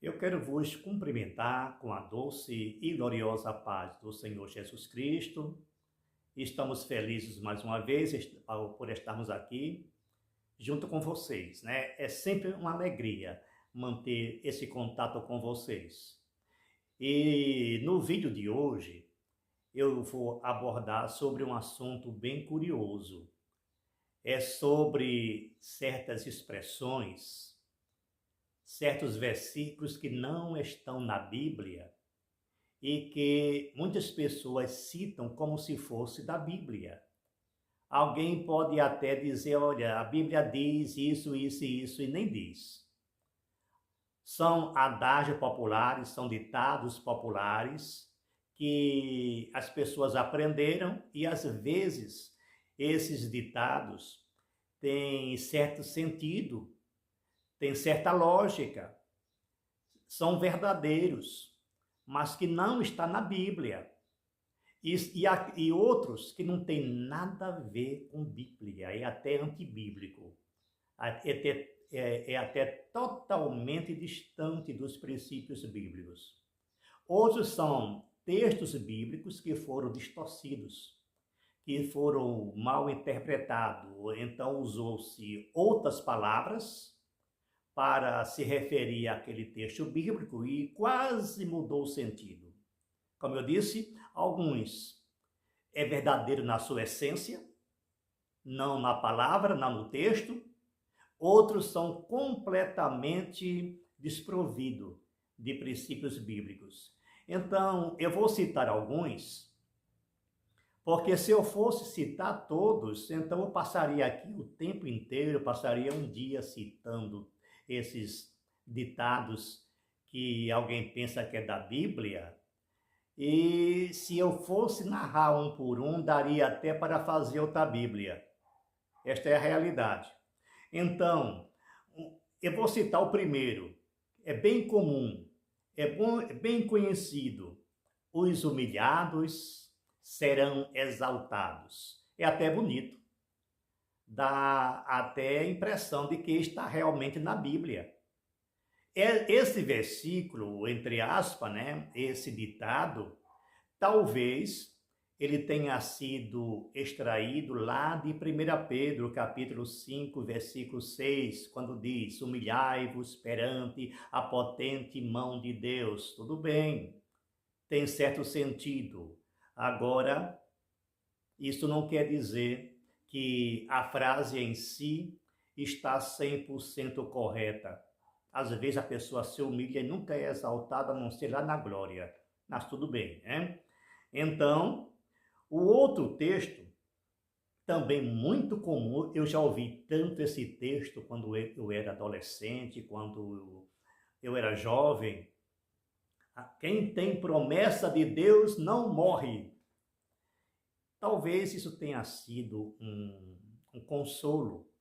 Eu quero vos cumprimentar com a doce e gloriosa paz do Senhor Jesus Cristo. Estamos felizes mais uma vez por estarmos aqui junto com vocês, né? É sempre uma alegria manter esse contato com vocês. E no vídeo de hoje eu vou abordar sobre um assunto bem curioso. É sobre certas expressões, certos versículos que não estão na Bíblia e que muitas pessoas citam como se fosse da Bíblia. Alguém pode até dizer, olha, a Bíblia diz isso, isso e isso, e nem diz. São adágios populares, são ditados populares que as pessoas aprenderam e às vezes esses ditados têm certo sentido, têm certa lógica, são verdadeiros, mas que não está na Bíblia. E outros que não tem nada a ver com Bíblia, é até antibíblico, é até totalmente distante dos princípios bíblicos. Outros são textos bíblicos que foram distorcidos, que foram mal interpretados, então usou-se outras palavras para se referir àquele texto bíblico e quase mudou o sentido. Como eu disse, alguns é verdadeiro na sua essência, não na palavra, não no texto. Outros são completamente desprovidos de princípios bíblicos. Então, eu vou citar alguns, porque se eu fosse citar todos, então eu passaria aqui o tempo inteiro, eu passaria um dia citando esses ditados que alguém pensa que é da Bíblia. E se eu fosse narrar um por um, daria até para fazer outra Bíblia. Esta é a realidade. Então, eu vou citar o primeiro. É bem comum, é bem conhecido. Os humilhados serão exaltados. É até bonito. Dá até a impressão de que está realmente na Bíblia. Esse versículo, entre aspas, né, esse ditado, talvez ele tenha sido extraído lá de 1 Pedro, capítulo 5, versículo 6, quando diz, humilhai-vos perante a potente mão de Deus. Tudo bem, tem certo sentido. Agora, isso não quer dizer que a frase em si está 100% correta. Às vezes a pessoa se humilha e nunca é exaltada, a não ser lá na glória. Mas tudo bem, né? Então, o outro texto, também muito comum, eu já ouvi tanto esse texto quando eu era adolescente, quando eu era jovem. Quem tem promessa de Deus não morre. Talvez isso tenha sido um consolo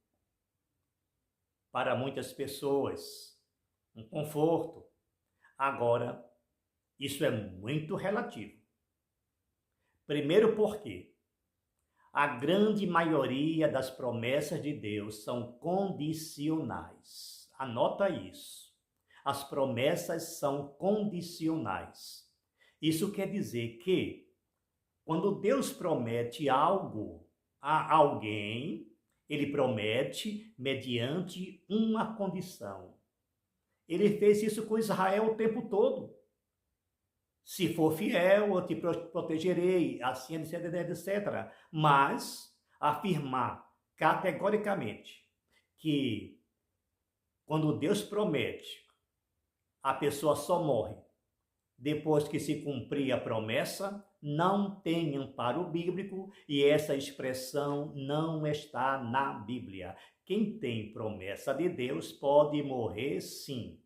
para muitas pessoas, um conforto. Agora, isso é muito relativo. Primeiro porque a grande maioria das promessas de Deus são condicionais. Anota isso. As promessas são condicionais. Isso quer dizer que quando Deus promete algo a alguém, ele promete mediante uma condição. Ele fez isso com Israel o tempo todo. Se for fiel, eu te protegerei, assim, etc. Mas afirmar categoricamente que quando Deus promete, a pessoa só morre depois que se cumprir a promessa, não tem amparo bíblico e essa expressão não está na Bíblia. Quem tem promessa de Deus pode morrer sim.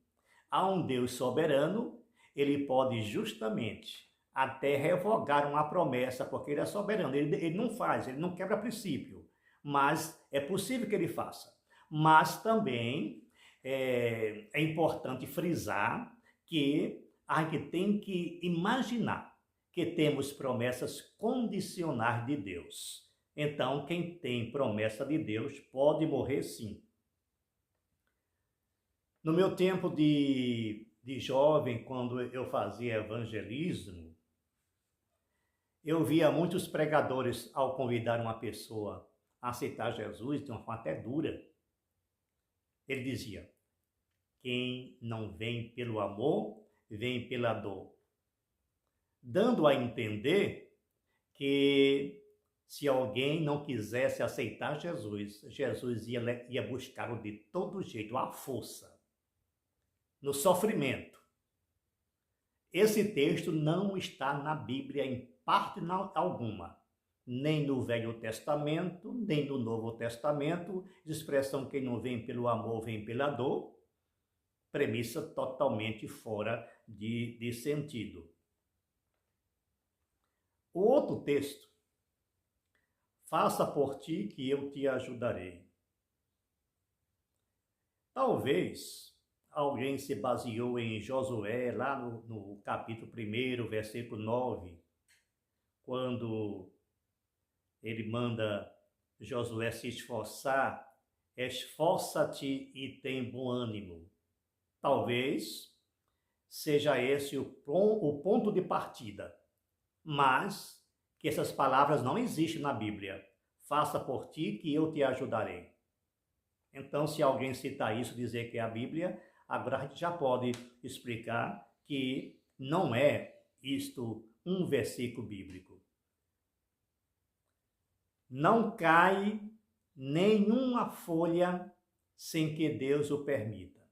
Há um Deus soberano, ele pode justamente até revogar uma promessa, porque ele é soberano, ele não faz, ele não quebra princípio, mas é possível que ele faça. Mas também é importante frisar que a gente tem que imaginar que temos promessas condicionais de Deus. Então, quem tem promessa de Deus pode morrer sim. No meu tempo de de jovem, quando eu fazia evangelismo, eu via muitos pregadores, ao convidar uma pessoa a aceitar Jesus, de uma forma até dura, ele dizia: quem não vem pelo amor, vem pela dor. Dando a entender que se alguém não quisesse aceitar Jesus, Jesus ia buscá-lo de todo jeito, à força, no sofrimento. Esse texto não está na Bíblia em parte alguma, nem no Velho Testamento, nem no Novo Testamento, expressão quem não vem pelo amor, vem pela dor, premissa totalmente fora de sentido. O outro texto, faça por ti que eu te ajudarei. Talvez alguém se baseou em Josué, lá no capítulo 1, versículo 9, quando ele manda Josué se esforçar, esforça-te e tem bom ânimo. Talvez seja esse o ponto de partida, mas que essas palavras não existem na Bíblia. Faça por ti que eu te ajudarei. Então, se alguém citar isso, dizer que é a Bíblia, agora a gente já pode explicar que não é isto um versículo bíblico. Não cai nenhuma folha sem que Deus o permita.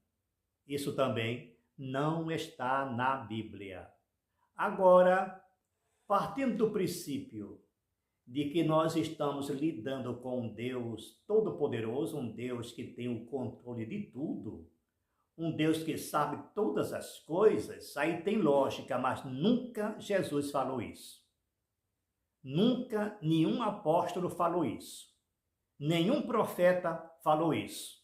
Isso também não está na Bíblia. Agora, partindo do princípio de que nós estamos lidando com um Deus todo-poderoso, um Deus que tem o controle de tudo, um Deus que sabe todas as coisas, aí tem lógica, mas nunca Jesus falou isso. Nunca nenhum apóstolo falou isso. Nenhum profeta falou isso.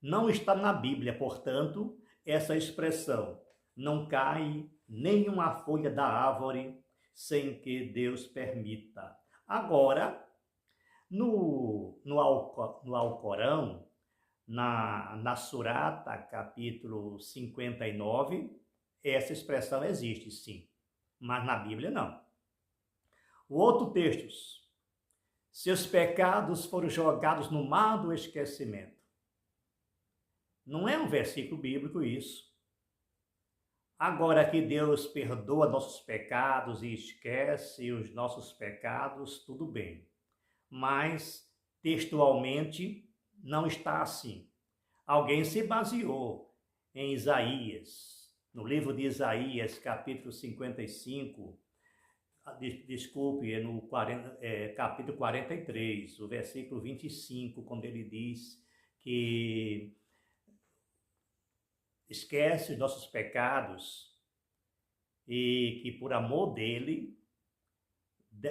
Não está na Bíblia, portanto, essa expressão, não cai nenhuma folha da árvore sem que Deus permita. Agora, no Alcorão, na Surata, capítulo 59, essa expressão existe, sim, mas na Bíblia não. O outro texto, seus pecados foram jogados no mar do esquecimento. Não é um versículo bíblico isso. Agora que Deus perdoa nossos pecados e esquece os nossos pecados, tudo bem. Mas, textualmente, não está assim. Alguém se baseou em Isaías, no livro de Isaías, capítulo 55, no capítulo 43, o versículo 25, quando ele diz que esquece os nossos pecados e que por amor dele,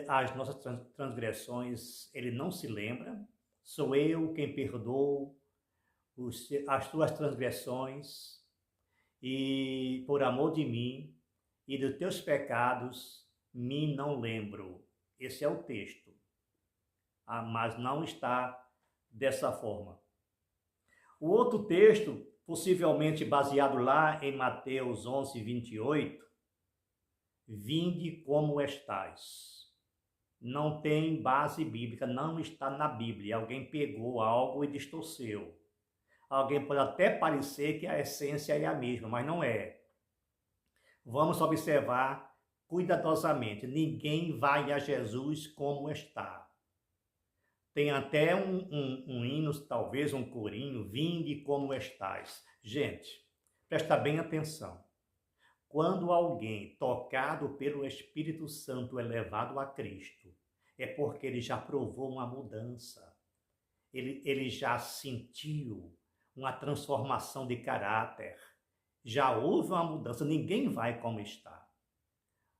as nossas transgressões, ele não se lembra. Sou eu quem perdoo as tuas transgressões e por amor de mim e dos teus pecados me não lembro. Esse é o texto, mas não está dessa forma. O outro texto, possivelmente baseado lá em Mateus 11, 28, vinde como estais. Não tem base bíblica, não está na Bíblia. Alguém pegou algo e distorceu. Alguém pode até parecer que a essência é a mesma, mas não é. Vamos observar cuidadosamente. Ninguém vai a Jesus como está. Tem até um hino, talvez um corinho, vinde como estais. Gente, presta bem atenção. Quando alguém tocado pelo Espírito Santo é levado a Cristo, é porque ele já provou uma mudança. Ele já sentiu uma transformação de caráter. Já houve uma mudança, ninguém vai como está.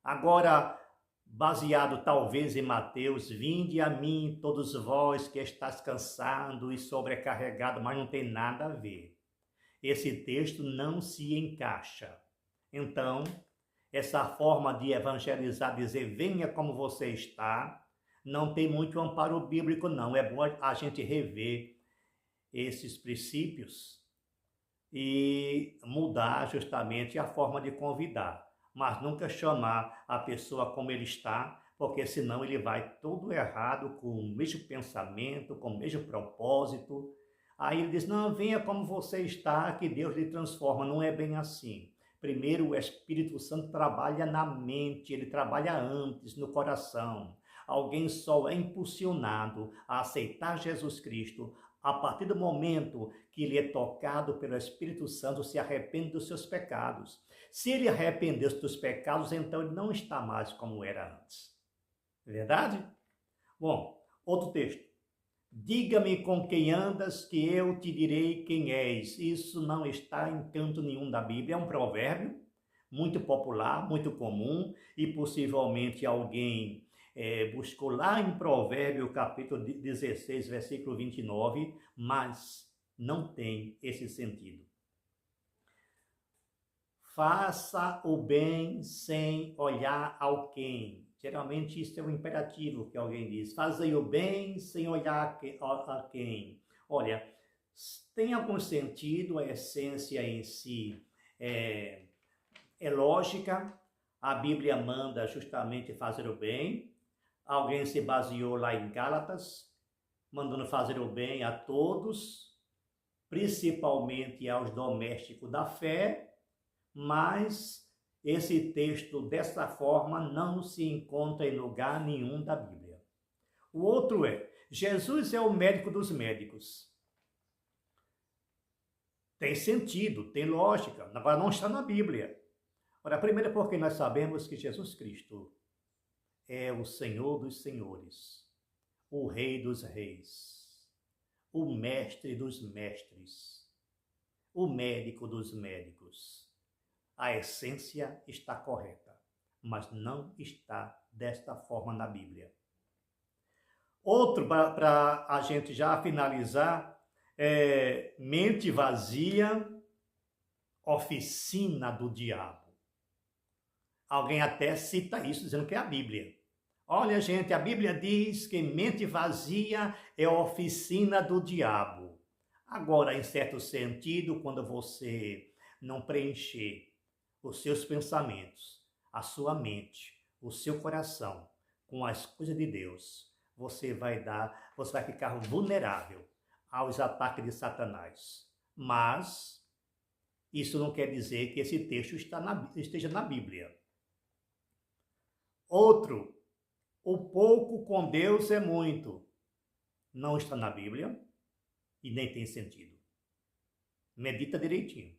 Agora, baseado talvez em Mateus, vinde a mim todos vós que estáis cansado e sobrecarregado, mas não tem nada a ver. Esse texto não se encaixa. Então, essa forma de evangelizar, dizer venha como você está, não tem muito amparo bíblico não. É bom a gente rever esses princípios e mudar justamente a forma de convidar, mas nunca chamar a pessoa como ele está, porque senão ele vai todo errado, com o mesmo pensamento, com o mesmo propósito. Aí ele diz: não, venha como você está, que Deus lhe transforma. Não é bem assim. Primeiro, o Espírito Santo trabalha na mente, ele trabalha antes, no coração. Alguém só é impulsionado a aceitar Jesus Cristo a partir do momento que ele é tocado pelo Espírito Santo, se arrepende dos seus pecados. Se ele arrependeu-se dos pecados, então ele não está mais como era antes. Verdade? Bom, outro texto. Diga-me com quem andas, que eu te direi quem és. Isso não está em canto nenhum da Bíblia. É um provérbio muito popular, muito comum, e possivelmente alguém buscou lá em Provérbio, capítulo 16, versículo 29, mas não tem esse sentido. Faça o bem sem olhar ao quem. Geralmente isso é um imperativo que alguém diz. Fazei o bem sem olhar a quem. Olha, tem algum sentido, a essência em si é lógica. A Bíblia manda justamente fazer o bem. Alguém se baseou lá em Gálatas, mandando fazer o bem a todos, principalmente aos domésticos da fé, mas esse texto, dessa forma, não se encontra em lugar nenhum da Bíblia. O outro Jesus é o médico dos médicos. Tem sentido, tem lógica, agora não está na Bíblia. Ora, primeiro porque nós sabemos que Jesus Cristo é o Senhor dos senhores, o Rei dos reis, o Mestre dos mestres, o médico dos médicos. A essência está correta, mas não está desta forma na Bíblia. Outro, para a gente já finalizar, mente vazia, oficina do diabo. Alguém até cita isso, dizendo que é a Bíblia. Olha, gente, a Bíblia diz que mente vazia é oficina do diabo. Agora, em certo sentido, quando você não preencher os seus pensamentos, a sua mente, o seu coração com as coisas de Deus, você vai ficar vulnerável aos ataques de Satanás. Mas isso não quer dizer que esse texto esteja na Bíblia. Outro, o pouco com Deus é muito. Não está na Bíblia e nem tem sentido. Medita direitinho.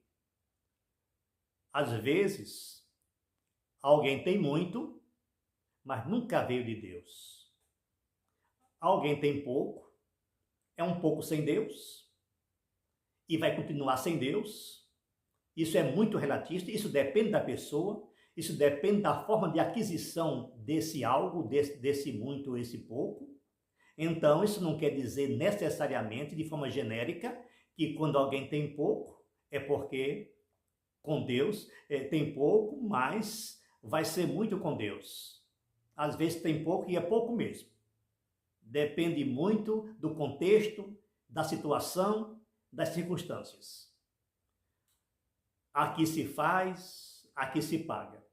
Às vezes, alguém tem muito, mas nunca veio de Deus. Alguém tem pouco, é um pouco sem Deus e vai continuar sem Deus. Isso é muito relativo, isso depende da pessoa, isso depende da forma de aquisição desse algo, desse muito, esse pouco. Então, isso não quer dizer necessariamente, de forma genérica, que quando alguém tem pouco, é porque com Deus tem pouco, mas vai ser muito com Deus. Às vezes tem pouco e é pouco mesmo. Depende muito do contexto, da situação, das circunstâncias. Aqui se faz, aqui se paga.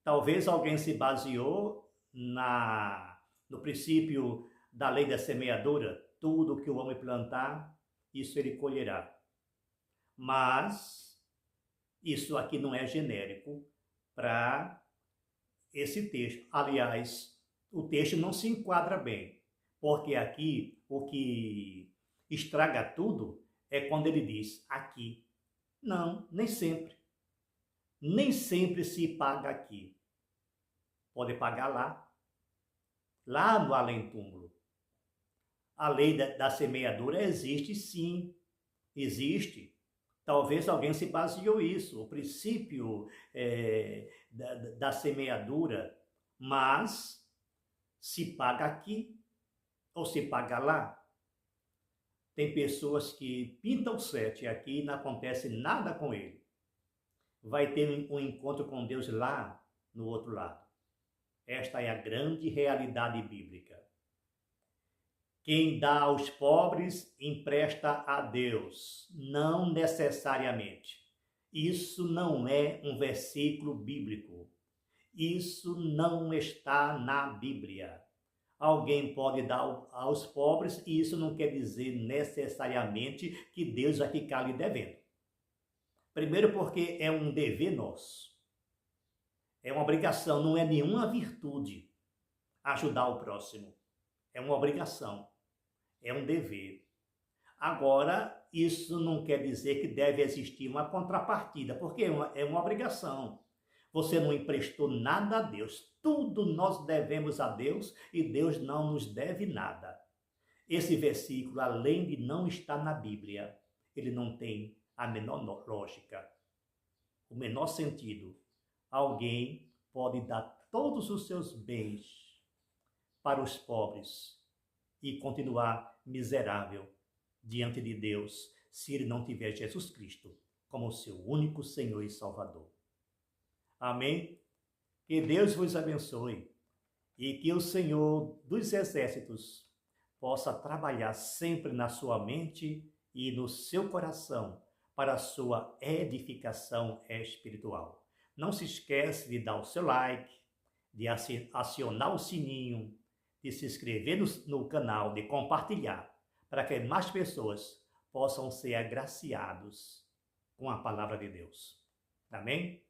Talvez alguém se baseou no princípio da lei da semeadura, tudo que o homem plantar, isso ele colherá. Mas isso aqui não é genérico para esse texto. Aliás, o texto não se enquadra bem, porque aqui o que estraga tudo é quando ele diz aqui. Não, nem sempre. Nem sempre se paga aqui. Pode pagar lá no além-túmulo. A lei da semeadura existe sim, existe. Talvez alguém se baseou isso, o princípio da semeadura, mas se paga aqui ou se paga lá. Tem pessoas que pintam o 7 aqui e não acontece nada com ele. Vai ter um encontro com Deus lá no outro lado. Esta é a grande realidade bíblica. Quem dá aos pobres empresta a Deus, não necessariamente. Isso não é um versículo bíblico. Isso não está na Bíblia. Alguém pode dar aos pobres e isso não quer dizer necessariamente que Deus vai ficar lhe devendo. Primeiro porque é um dever nosso. É uma obrigação, não é nenhuma virtude ajudar o próximo. É uma obrigação, é um dever. Agora, isso não quer dizer que deve existir uma contrapartida, porque é uma obrigação. Você não emprestou nada a Deus. Tudo nós devemos a Deus e Deus não nos deve nada. Esse versículo, além de não estar na Bíblia, ele não tem a menor lógica, o menor sentido. Alguém pode dar todos os seus bens para os pobres e continuar miserável diante de Deus se ele não tiver Jesus Cristo como seu único Senhor e Salvador. Amém? Que Deus vos abençoe e que o Senhor dos Exércitos possa trabalhar sempre na sua mente e no seu coração para a sua edificação espiritual. Não se esqueça de dar o seu like, de acionar o sininho, de se inscrever no canal, de compartilhar, para que mais pessoas possam ser agraciados com a palavra de Deus. Amém?